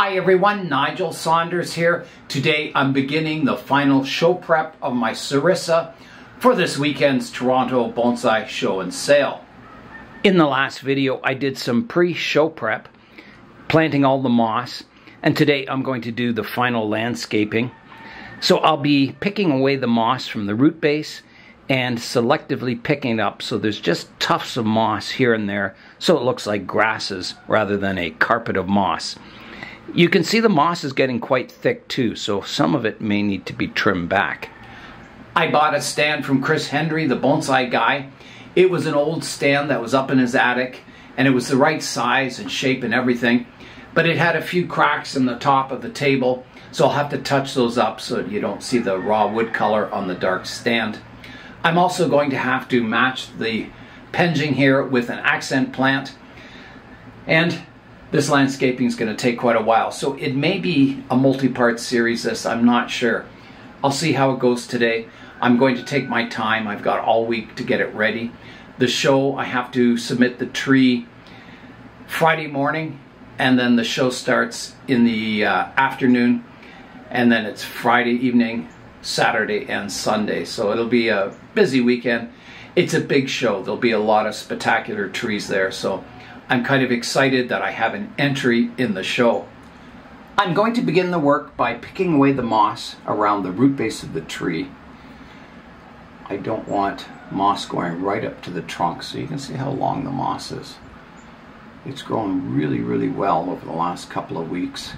Hi everyone, Nigel Saunders here. Today I'm beginning the final show prep of my Serissa for this weekend's Toronto Bonsai Show and Sale. In the last video I did some pre-show prep, planting all the moss, and today I'm going to do the final landscaping. So I'll be picking away the moss from the root base and selectively picking it up so there's just tufts of moss here and there so it looks like grasses rather than a carpet of moss. You can see the moss is getting quite thick too, so some of it may need to be trimmed back. I bought a stand from Chris Hendry, the bonsai guy. It was an old stand that was up in his attic, and it was the right size and shape and everything, but it had a few cracks in the top of the table, so I'll have to touch those up so you don't see the raw wood color on the dark stand. I'm also going to have to match the penging here with an accent plant, and this landscaping is going to take quite a while, so it may be a multi-part series. I'm not sure. I'll see how it goes today. I'm going to take my time. I've got all week to get it ready. The show, I have to submit the tree Friday morning, and then the show starts in the afternoon, and then it's Friday evening, Saturday and Sunday, so it'll be a busy weekend. It's a big show. There'll be a lot of spectacular trees there, so I'm kind of excited that I have an entry in the show. I'm going to begin the work by picking away the moss around the root base of the tree. I don't want moss going right up to the trunk, so you can see how long the moss is. It's grown really, really well over the last couple of weeks,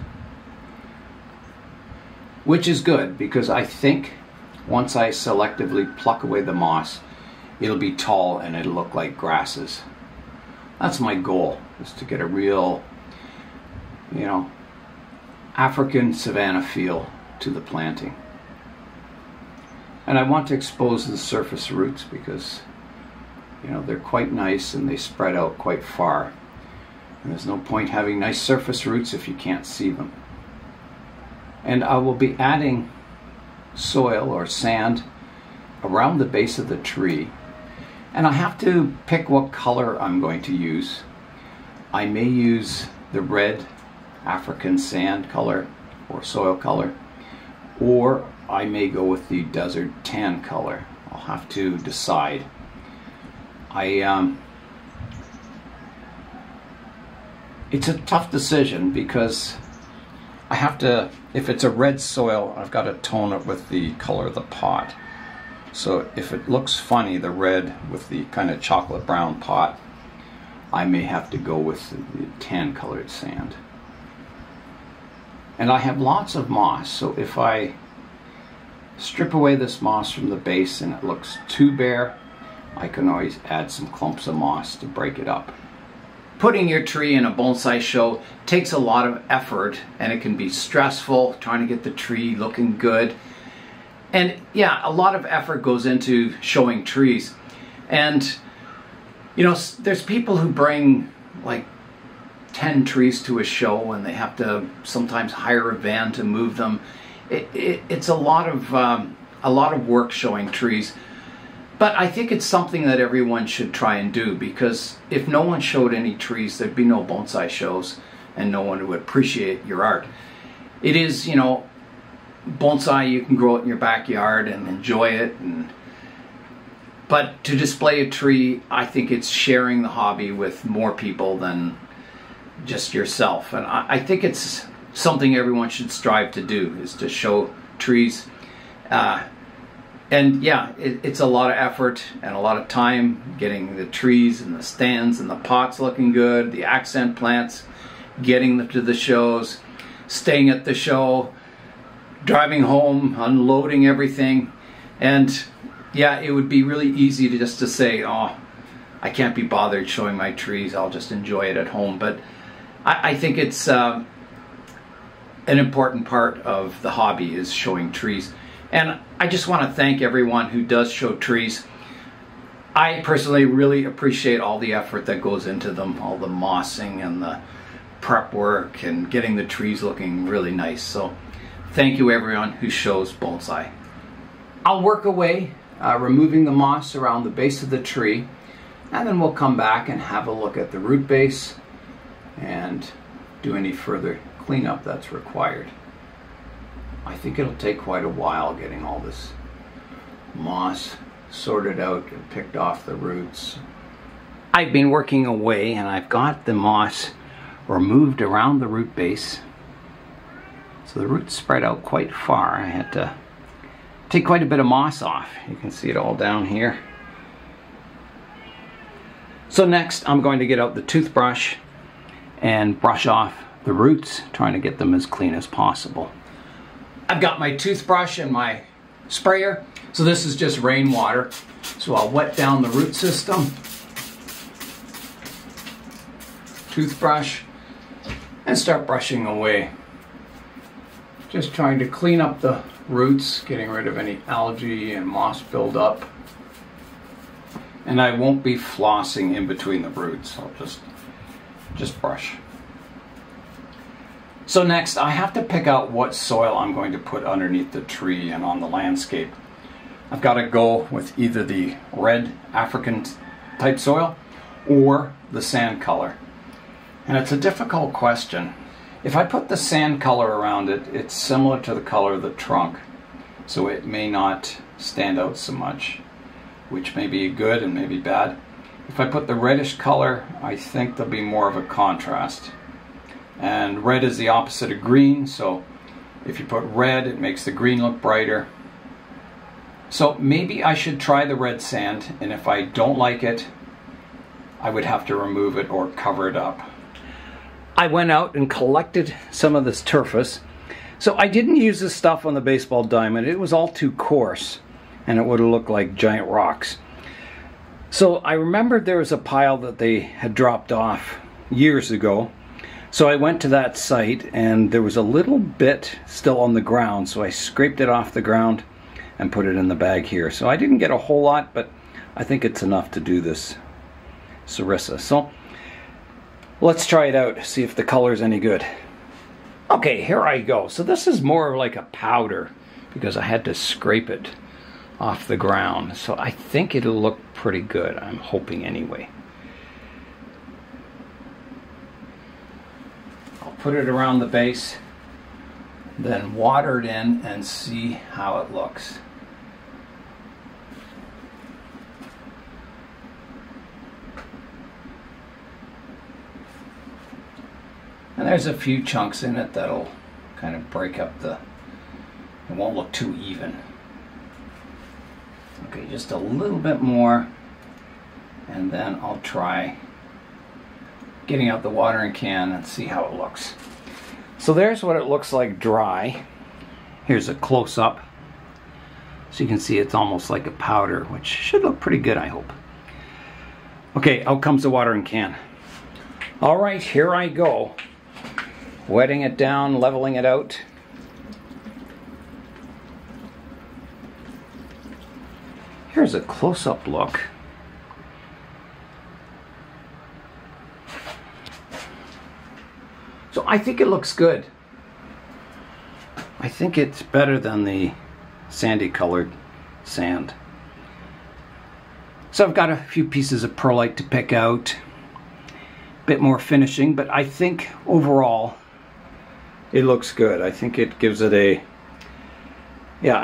which is good because I think once I selectively pluck away the moss, it'll be tall and it'll look like grasses. That's my goal, is to get a real, African savanna feel to the planting. And I want to expose the surface roots because, they're quite nice and they spread out quite far. And there's no point having nice surface roots if you can't see them. And I will be adding soil or sand around the base of the tree. And I have to pick what color I'm going to use. I may use the red African sand color or soil color, or I may go with the desert tan color. I'll have to decide. It's a tough decision because I have to, if it's a red soil, I've got to tone it with the color of the pot. So if it looks funny, the red with the kind of chocolate brown pot, I may have to go with the tan colored sand. And I have lots of moss, so if I strip away this moss from the base and it looks too bare, I can always add some clumps of moss to break it up. Putting your tree in a bonsai show takes a lot of effort, and it can be stressful trying to get the tree looking good. And yeah, a lot of effort goes into showing trees. And there's people who bring like 10 trees to a show and they have to sometimes hire a van to move them. It's a lot of work showing trees. But I think it's something that everyone should try and do, because if no one showed any trees, there'd be no bonsai shows and no one would appreciate your art. It is, bonsai, you can grow it in your backyard and enjoy it, but to display a tree, I think it's sharing the hobby with more people than just yourself. And I think it's something everyone should strive to do, is to show trees. And yeah, it's a lot of effort and a lot of time getting the trees and the stands and the pots looking good, the accent plants, getting them to the shows, staying at the show, driving home, unloading everything. And yeah, it would be really easy to just to say, oh, I can't be bothered showing my trees, I'll just enjoy it at home. But I think it's an important part of the hobby, is showing trees. And I just want to thank everyone who does show trees. I personally really appreciate all the effort that goes into them, all the mossing and the prep work and getting the trees looking really nice. So thank you everyone who shows bonsai. I'll work away removing the moss around the base of the tree, and then we'll come back and have a look at the root base and do any further cleanup that's required. I think it'll take quite a while getting all this moss sorted out and picked off the roots. I've been working away and I've got the moss removed around the root base. So the roots spread out quite far. I had to take quite a bit of moss off. You can see it all down here. So next I'm going to get out the toothbrush and brush off the roots, trying to get them as clean as possible. I've got my toothbrush and my sprayer. So this is just rainwater. So I'll wet down the root system. Toothbrush and start brushing away. Just trying to clean up the roots, getting rid of any algae and moss buildup. And I won't be flossing in between the roots. I'll just brush. So next I have to pick out what soil I'm going to put underneath the tree and on the landscape. I've got to go with either the red African type soil or the sand color. And it's a difficult question. If I put the sand color around it, it's similar to the color of the trunk, so it may not stand out so much, which may be good and maybe bad. If I put the reddish color, I think there'll be more of a contrast. And red is the opposite of green, so if you put red, it makes the green look brighter. So maybe I should try the red sand, and if I don't like it, I would have to remove it or cover it up. I went out and collected some of this turfus. So I didn't use this stuff on the baseball diamond. It was all too coarse and it would have looked like giant rocks. So I remembered there was a pile that they had dropped off years ago. So I went to that site and there was a little bit still on the ground. So I scraped it off the ground and put it in the bag here. So I didn't get a whole lot, but I think it's enough to do this Serissa. So let's try it out, see if the color's any good. Okay, here I go. So this is more like a powder because I had to scrape it off the ground. So I think it'll look pretty good. I'm hoping anyway. I'll put it around the base, then water it in and see how it looks. And there's a few chunks in it that'll kind of break up it won't look too even. Okay, just a little bit more, and then I'll try getting out the watering can and see how it looks. So there's what it looks like dry. Here's a close-up. So you can see it's almost like a powder, which should look pretty good, I hope. Okay, out comes the watering can. All right, here I go. Wetting it down, leveling it out. Here's a close-up look. So I think it looks good. I think it's better than the sandy colored sand. So I've got a few pieces of perlite to pick out. A bit more finishing, but I think overall it looks good. I think it gives it a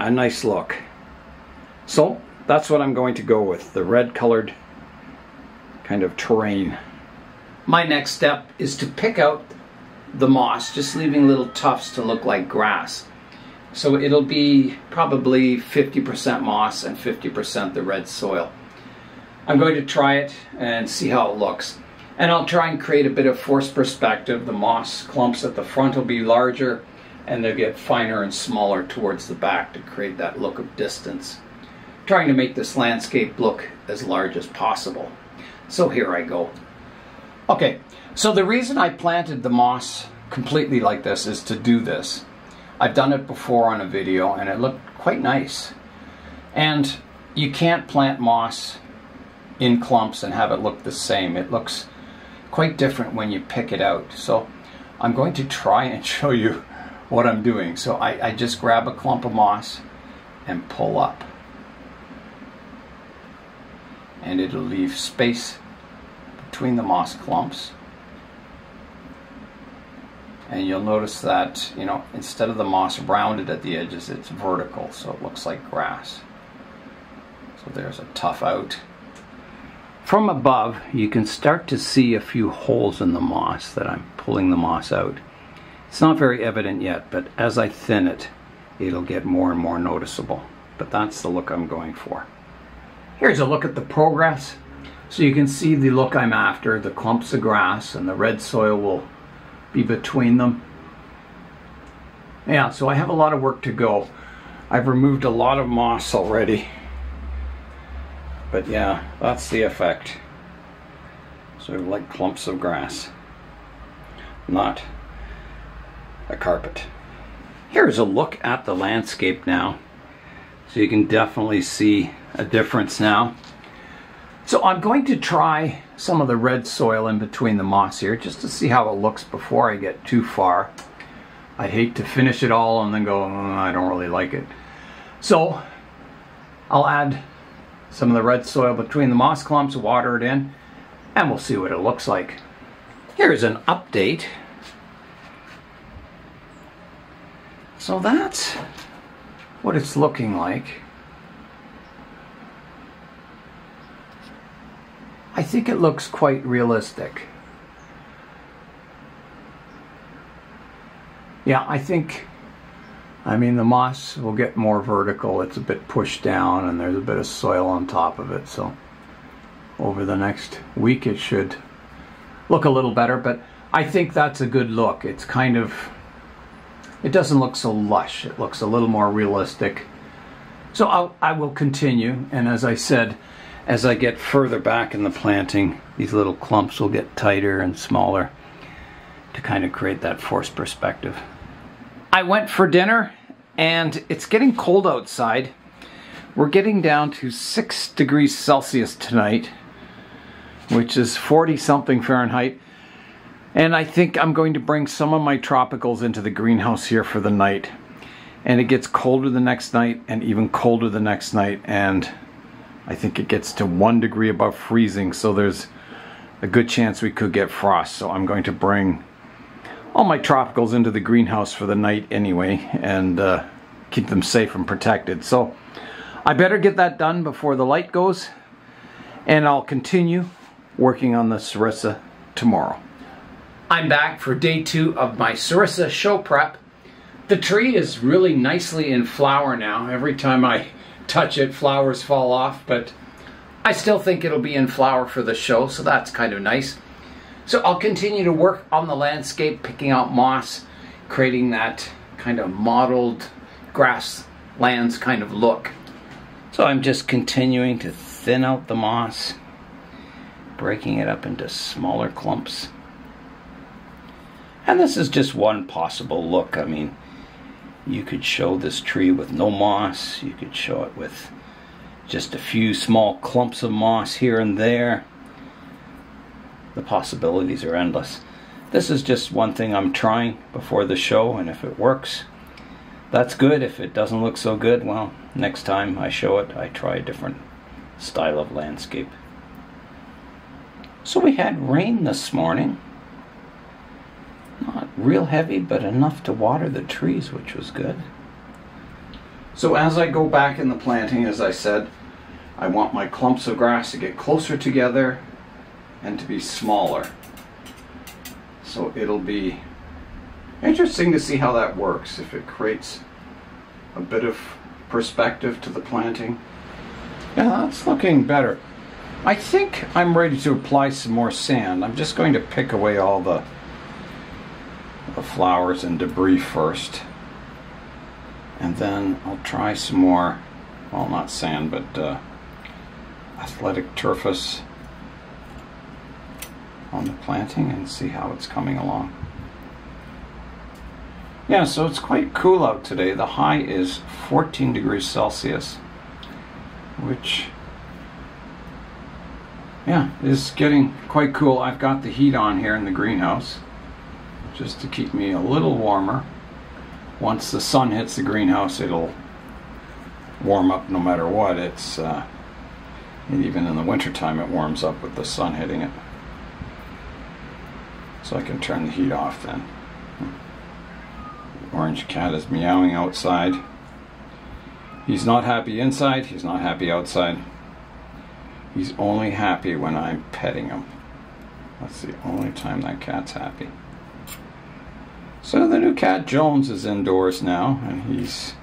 nice look. So that's what I'm going to go with, the red colored kind of terrain. My next step is to pick out the moss, just leaving little tufts to look like grass. So it'll be probably 50% moss and 50% the red soil. I'm going to try it and see how it looks. And I'll try and create a bit of forced perspective. The moss clumps at the front will be larger and they'll get finer and smaller towards the back to create that look of distance. Trying to make this landscape look as large as possible. So here I go. Okay, so the reason I planted the moss completely like this is to do this. I've done it before on a video and it looked quite nice. And you can't plant moss in clumps and have it look the same. It looks quite different when you pick it out. So I'm going to try and show you what I'm doing. So I just grab a clump of moss and pull up. And it'll leave space between the moss clumps. And you'll notice that, you know, instead of the moss rounded at the edges, it's vertical, so it looks like grass. So there's a tough out. From above, you can start to see a few holes in the moss that I'm pulling the moss out. It's not very evident yet, but as I thin it, it'll get more and more noticeable. But that's the look I'm going for. Here's a look at the progress. So you can see the look I'm after, the clumps of grass, and the red soil will be between them. Yeah, so I have a lot of work to go. I've removed a lot of moss already. But yeah, that's the effect. Sort of like clumps of grass, not a carpet. Here's a look at the landscape now. So you can definitely see a difference now. So I'm going to try some of the red soil in between the moss here just to see how it looks before I get too far. I'd hate to finish it all and then go, I don't really like it. So I'll add some of the red soil between the moss clumps, water it in, and we'll see what it looks like. Here's an update. So that's what it's looking like. I think it looks quite realistic. Yeah, I mean the moss will get more vertical. It's a bit pushed down and there's a bit of soil on top of it. So over the next week it should look a little better, but I think that's a good look. It's kind of, it doesn't look so lush. It looks a little more realistic. So I will continue, and as I said, as I get further back in the planting, these little clumps will get tighter and smaller to kind of create that forced perspective. I went for dinner and it's getting cold outside. We're getting down to 6 degrees Celsius tonight, which is 40 something Fahrenheit. And I think I'm going to bring some of my tropicals into the greenhouse here for the night. And it gets colder the next night and even colder the next night, and I think it gets to 1 degree above freezing, so there's a good chance we could get frost. So I'm going to bring all my tropicals into the greenhouse for the night anyway, and keep them safe and protected. So I better get that done before the light goes, and I'll continue working on the Serissa tomorrow. I'm back for day 2 of my Serissa show prep. The tree is really nicely in flower now. Every time I touch it, flowers fall off, but I still think it'll be in flower for the show, so that's kind of nice. So I'll continue to work on the landscape, picking out moss, creating that kind of mottled grasslands kind of look. So I'm just continuing to thin out the moss, breaking it up into smaller clumps. And this is just one possible look. I mean, you could show this tree with no moss. You could show it with just a few small clumps of moss here and there. The possibilities are endless. This is just one thing I'm trying before the show, and if it works, that's good. If it doesn't look so good, well, next time I show it, I try a different style of landscape. So we had rain this morning. Not real heavy, but enough to water the trees, which was good. So as I go back in the planting, as I said, I want my clumps of grass to get closer together and to be smaller. So it'll be interesting to see how that works, if it creates a bit of perspective to the planting. Yeah, that's looking better. I think I'm ready to apply some more sand. I'm just going to pick away all the flowers and debris first, and then I'll try some more, well, not sand, but athletic turfus on the planting and see how it's coming along. Yeah, so it's quite cool out today. The high is 14 degrees Celsius, which, yeah, is getting quite cool. I've got the heat on here in the greenhouse just to keep me a little warmer. Once the sun hits the greenhouse, it'll warm up no matter what. It's and even in the wintertime it warms up with the sun hitting it. So I can turn the heat off then. Orange cat is meowing outside. He's not happy inside, he's not happy outside. He's only happy when I'm petting him. That's the only time that cat's happy. So the new cat Jones is indoors now, and he's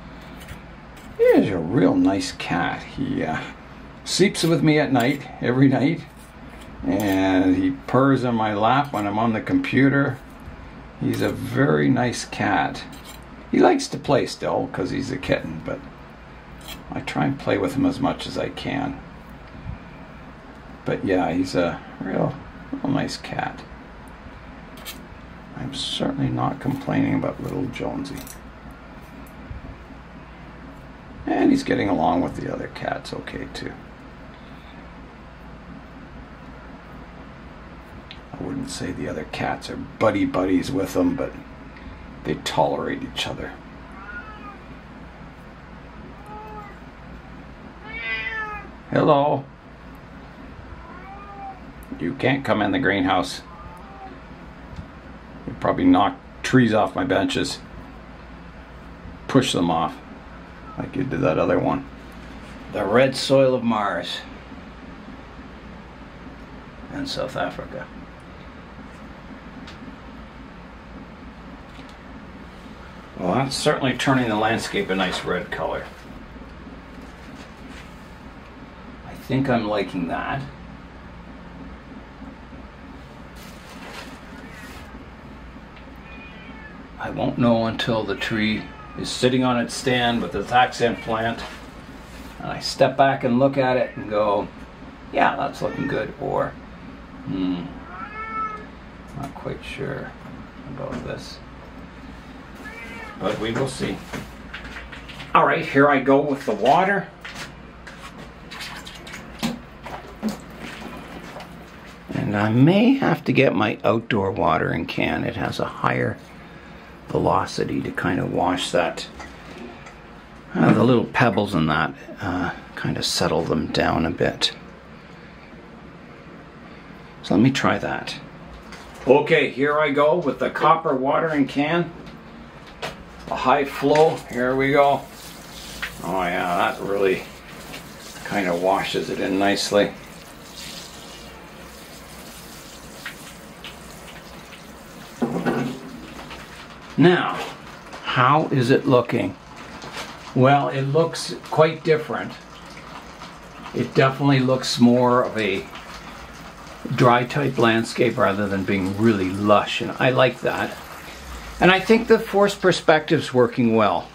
a real nice cat. He sleeps with me at night, every night, and he purrs in my lap when I'm on the computer. He's a very nice cat. He likes to play still because he's a kitten, but I try and play with him as much as I can. But yeah, he's a real nice cat. I'm certainly not complaining about little Jonesy. And he's getting along with the other cats okay too. I wouldn't say the other cats are buddies with him, but they tolerate each other. Hello. You can't come in the greenhouse. You'll probably knock trees off my benches. Push them off, like you did that other one. The red soil of Mars in South Africa. Well, that's certainly turning the landscape a nice red color. I think I'm liking that. I won't know until the tree is sitting on its stand with its accent plant, and I step back and look at it and go, yeah, that's looking good, or not quite sure about this. But we will see. All right, here I go with the water. And I may have to get my outdoor watering can. It has a higher velocity to kind of wash that, the little pebbles in that, kind of settle them down a bit. So let me try that. Okay, here I go with the copper watering can. A high flow, here we go. Oh yeah, that really kind of washes it in nicely. Now, how is it looking? Well, it looks quite different. It definitely looks more of a dry type landscape rather than being really lush, and I like that. And I think the forced perspective's working well.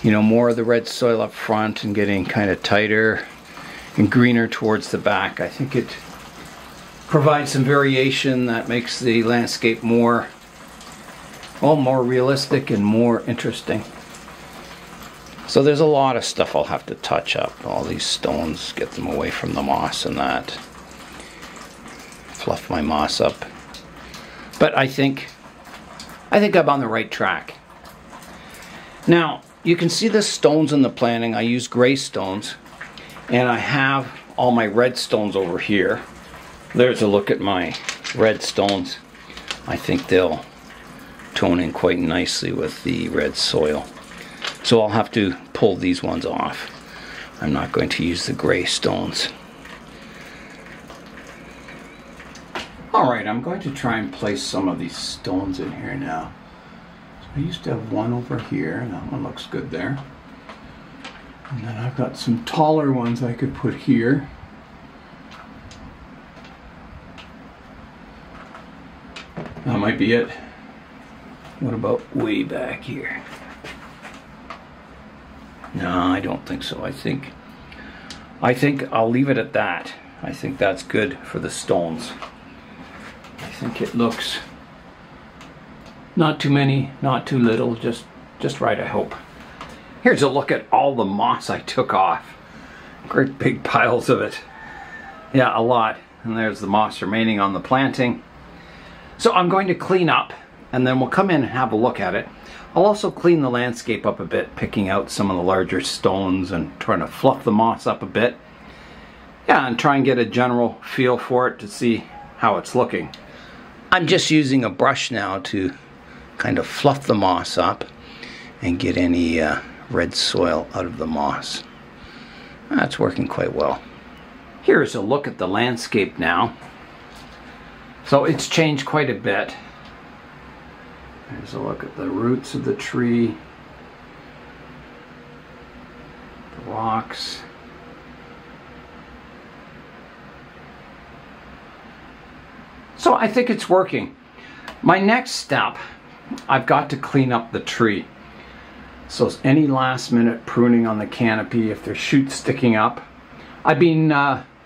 You know, more of the red soil up front and getting kind of tighter and greener towards the back. I think it provides some variation that makes the landscape more, well, more realistic and more interesting. So there's a lot of stuff I'll have to touch up. All these stones, get them away from the moss and that. Fluff my moss up. But I think I'm on the right track. Now, you can see the stones in the planting. I use gray stones, and I have all my red stones over here. There's a look at my red stones. I think they'll tone in quite nicely with the red soil. So I'll have to pull these ones off. I'm not going to use the gray stones. Alright, I'm going to try and place some of these stones in here now. So I used to have one over here, and that one looks good there. And then I've got some taller ones I could put here. That might be it. What about way back here? No, I don't think so. I think I'll leave it at that. I think that's good for the stones. I think it looks not too many, not too little, just right, I hope. Here's a look at all the moss I took off. Great big piles of it. Yeah, a lot. And there's the moss remaining on the planting. So I'm going to clean up, and then we'll come in and have a look at it. I'll also clean the landscape up a bit, picking out some of the larger stones and trying to fluff the moss up a bit. Yeah, and try and get a general feel for it to see how it's looking. I'm just using a brush now to kind of fluff the moss up. and get any red soil out of the moss. That's working quite well. Here's a look at the landscape now. So it's changed quite a bit. Here's a look at the roots of the tree, the rocks. So I think it's working. My next step, I've got to clean up the tree. So any last minute pruning on the canopy, if there's shoots sticking up, I've been,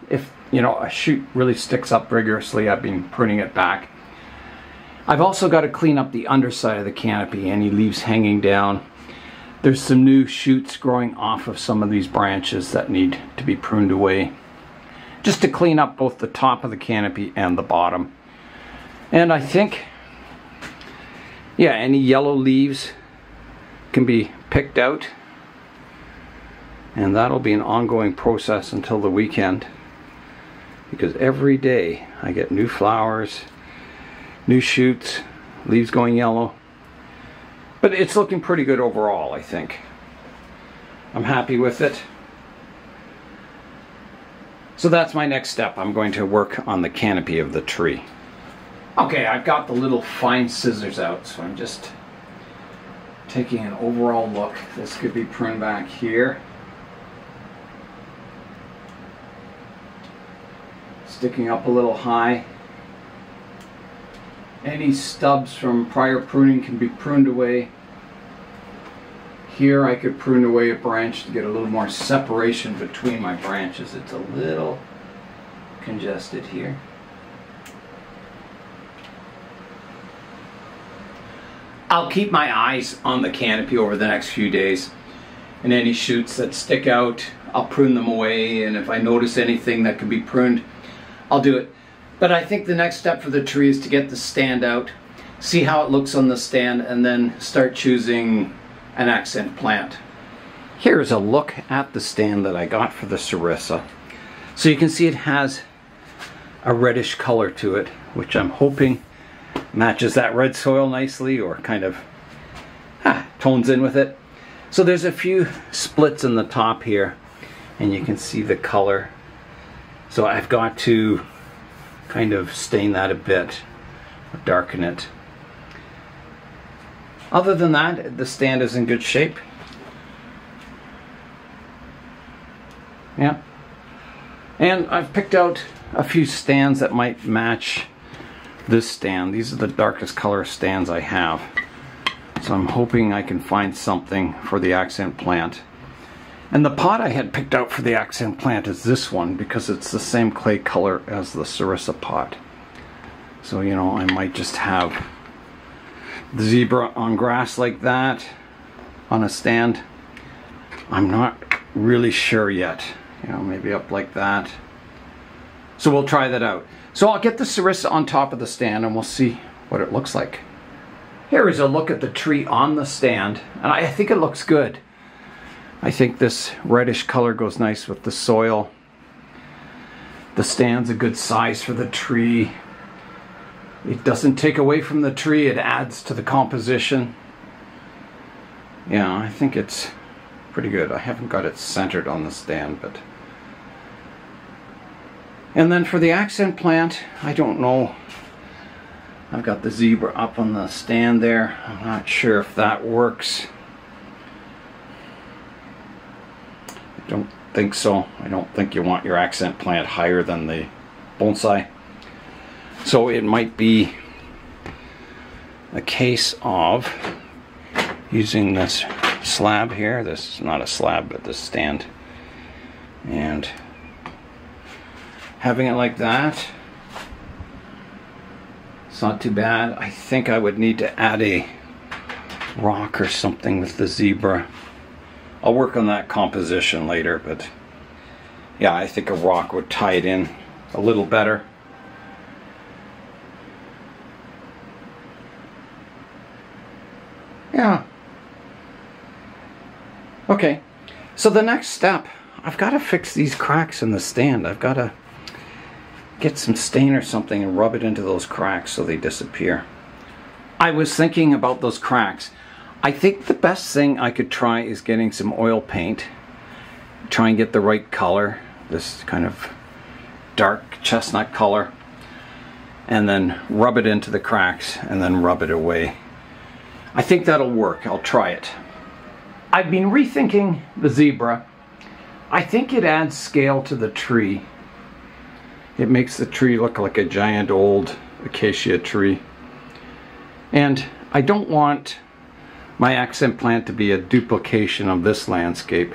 if you know a shoot really sticks up rigorously, I've been pruning it back. I've also got to clean up the underside of the canopy, any leaves hanging down. There's some new shoots growing off of some of these branches that need to be pruned away, just to clean up both the top of the canopy and the bottom. And I think, yeah, any yellow leaves can be picked out, and that'll be an ongoing process until the weekend, because every day I get new flowers, new shoots, leaves going yellow. But it's looking pretty good overall, I think. I'm happy with it. So that's my next step. I'm going to work on the canopy of the tree. Okay, I've got the little fine scissors out, so I'm just taking an overall look. This could be pruned back here. Sticking up a little high. Any stubs from prior pruning can be pruned away. Here I could prune away a branch to get a little more separation between my branches. It's a little congested here. I'll keep my eyes on the canopy over the next few days, and any shoots that stick out, I'll prune them away, and if I notice anything that can be pruned, I'll do it. But I think the next step for the tree is to get the stand out, see how it looks on the stand, and then start choosing an accent plant. Here's a look at the stand that I got for the Serissa. So you can see it has a reddish color to it, which I'm hoping matches that red soil nicely, or kind of tones in with it. So there's a few splits in the top here, and you can see the color. So I've got to kind of stain that a bit, darken it. Other than that, the stand is in good shape. Yeah. And I've picked out a few stands that might match this stand. These are the darkest color stands I have. So I'm hoping I can find something for the accent plant. And the pot I had picked out for the accent plant is this one, because it's the same clay color as the Serissa pot. So, you know, I might just have the zebra on grass like that on a stand. I'm not really sure yet. You know, maybe up like that. So we'll try that out. So I'll get the Serissa on top of the stand and we'll see what it looks like. Here is a look at the tree on the stand, and I think it looks good. I think this reddish color goes nice with the soil. The stand's a good size for the tree. It doesn't take away from the tree, it adds to the composition. Yeah, I think it's pretty good. I haven't got it centered on the stand, but... And then for the accent plant, I don't know. I've got the zebra up on the stand there. I'm not sure if that works. I don't think so. I don't think you want your accent plant higher than the bonsai. So it might be a case of using this slab here. This is not a slab, but this stand. And having it like that. It's not too bad. I think I would need to add a rock or something with the zebra. I'll work on that composition later, but yeah, I think a rock would tie it in a little better. Yeah. Okay, so the next step, I've got to fix these cracks in the stand. I've got to get some stain or something and rub it into those cracks so they disappear. I was thinking about those cracks. I think the best thing I could try is getting some oil paint. Try and get the right color, this kind of dark chestnut color, and then rub it into the cracks and then rub it away. I think that'll work. I'll try it. I've been rethinking the zebra. I think it adds scale to the tree. It makes the tree look like a giant old acacia tree. And I don't want my accent plant to be a duplication of this landscape.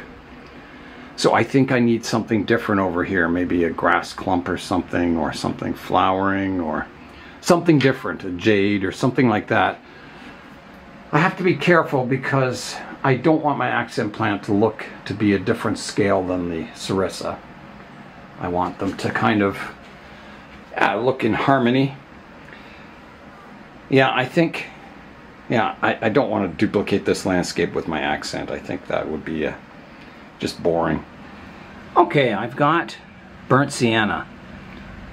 So I think I need something different over here, maybe a grass clump or something flowering, or something different, a jade or something like that. I have to be careful because I don't want my accent plant to be a different scale than the Serissa. I want them to kind of look in harmony. Yeah, I think, I don't want to duplicate this landscape with my accent. I think that would be just boring. Okay, I've got burnt sienna.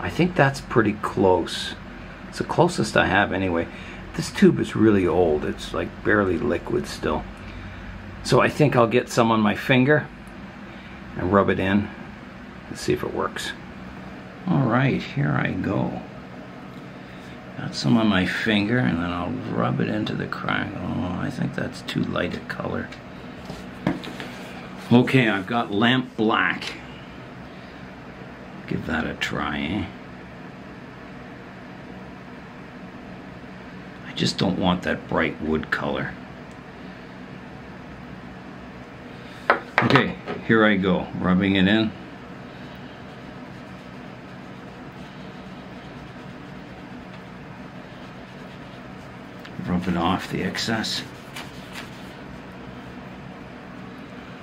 I think that's pretty close. It's the closest I have anyway. This tube is really old. It's like barely liquid still. So I think I'll get some on my finger and rub it in and see if it works. All right, here I go. Got some on my finger and then I'll rub it into the crack. Oh, I think that's too light a color. Okay, I've got lamp black. Give that a try, eh? I just don't want that bright wood color. Okay, here I go, rubbing it in. Rubbing off the excess.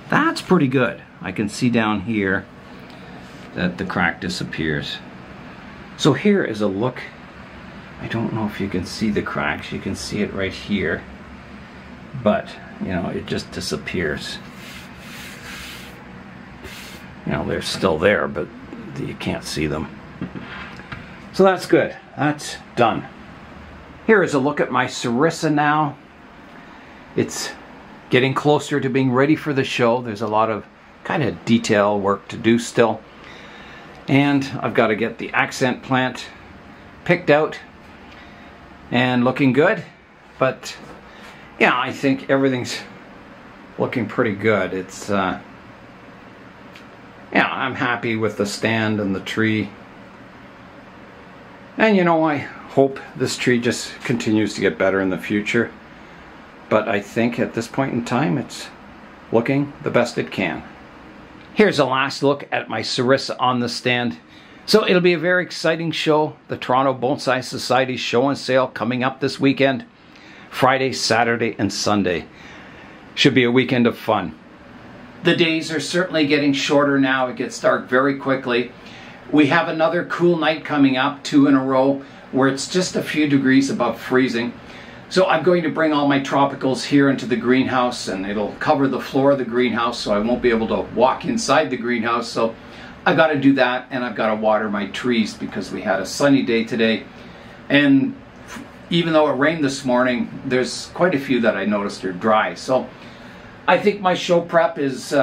That's pretty good. I can see down here that the crack disappears. So here is a look. I don't know if you can see the cracks. You can see it right here. But, you know, it just disappears. You know, they're still there, but you can't see them. So that's good. That's done. Here is a look at my Serissa now. It's getting closer to being ready for the show. There's a lot of kind of detail work to do still. And I've got to get the accent plant picked out and looking good. But yeah, I think everything's looking pretty good. It's yeah, I'm happy with the stand and the tree. And you know, I hope this tree just continues to get better in the future. But I think at this point in time, it's looking the best it can. Here's a last look at my Serissa on the stand. So it'll be a very exciting show. The Toronto Bonsai Society show and sale coming up this weekend. Friday, Saturday, and Sunday. Should be a weekend of fun. The days are certainly getting shorter now. It gets dark very quickly. We have another cool night coming up, 2 in a row, where it's just a few degrees above freezing. So I'm going to bring all my tropicals here into the greenhouse, and it'll cover the floor of the greenhouse, so I won't be able to walk inside the greenhouse. So I've got to do that, and I've got to water my trees because we had a sunny day today. And even though it rained this morning, there's quite a few that I noticed are dry. So I think my show prep is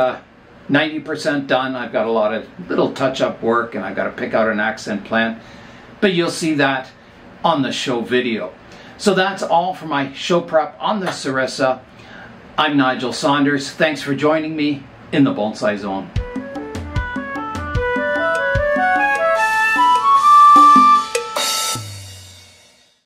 90% done. I've got a lot of little touch-up work, and I've got to pick out an accent plant. But you'll see that on the show video. So that's all for my show prep on the Serissa. I'm Nigel Saunders. Thanks for joining me in the Bonsai Zone.